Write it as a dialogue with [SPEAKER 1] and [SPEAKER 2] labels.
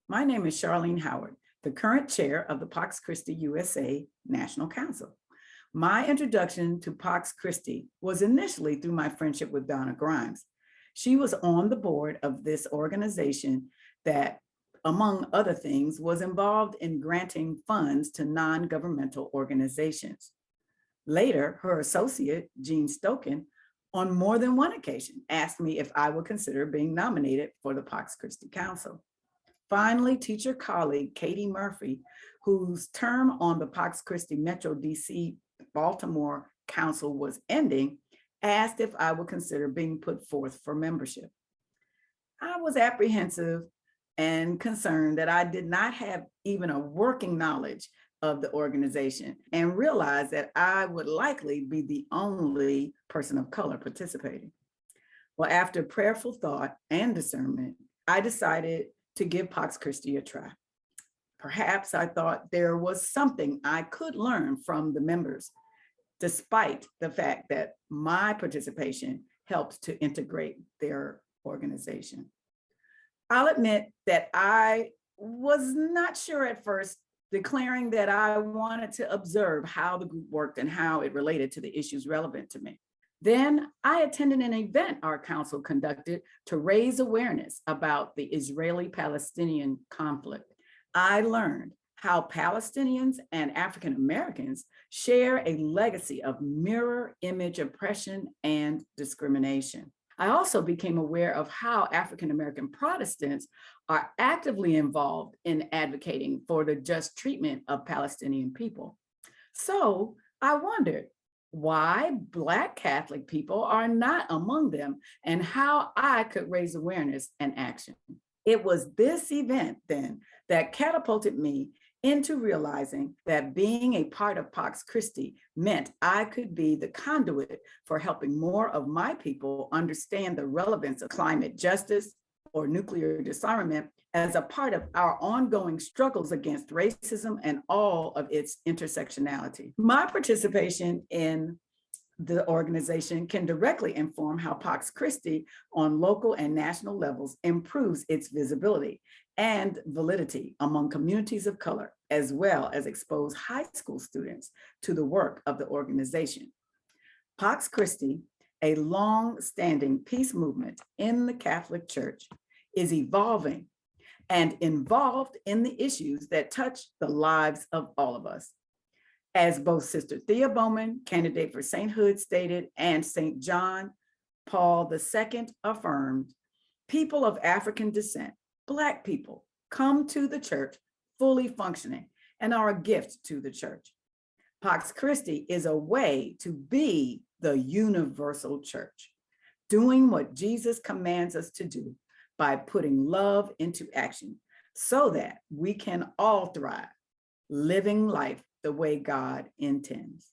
[SPEAKER 1] My name is Charlene Howard, the current chair of the Pax Christi USA National Council. My introduction to Pax Christi was initially through my friendship with Donna Grimes. She was on the board of this organization that, among other things, was involved in granting funds to non-governmental organizations. Later, her associate, Jean Stokin, on more than one occasion, asked me if I would consider being nominated for the Pax Christi Council. Finally, teacher colleague Katie Murphy, whose term on the Pax Christi Metro DC Baltimore Council was ending, asked if I would consider being put forth for membership. I was apprehensive and concerned that I did not have even a working knowledge of the organization and realized that I would likely be the only person of color participating. Well, after prayerful thought and discernment, I decided to give Pax Christi a try. Perhaps I thought there was something I could learn from the members, despite the fact that my participation helped to integrate their organization. I'll admit that I was not sure at first, declaring that I wanted to observe how the group worked and how it related to the issues relevant to me. Then I attended an event our council conducted to raise awareness about the Israeli-Palestinian conflict. I learned how Palestinians and African Americans share a legacy of mirror image oppression and discrimination. I also became aware of how African American Protestants are actively involved in advocating for the just treatment of Palestinian people. So I wondered why Black Catholic people are not among them and how I could raise awareness and action. It was this event then that catapulted me into realizing that being a part of Pax Christi meant I could be the conduit for helping more of my people understand the relevance of climate justice or nuclear disarmament as a part of our ongoing struggles against racism and all of its intersectionality. My participation in the organization can directly inform how Pax Christi on local and national levels improves its visibility and validity among communities of color, as well as expose high school students to the work of the organization. Pax Christi, a long-standing peace movement in the Catholic Church, is evolving and involved in the issues that touch the lives of all of us. As both Sister Thea Bowman, candidate for sainthood, stated, and St. John Paul II affirmed, people of African descent, Black people, come to the church fully functioning and are a gift to the church. Pax Christi is a way to be the universal church, doing what Jesus commands us to do by putting love into action so that we can all thrive, living life the way God intends.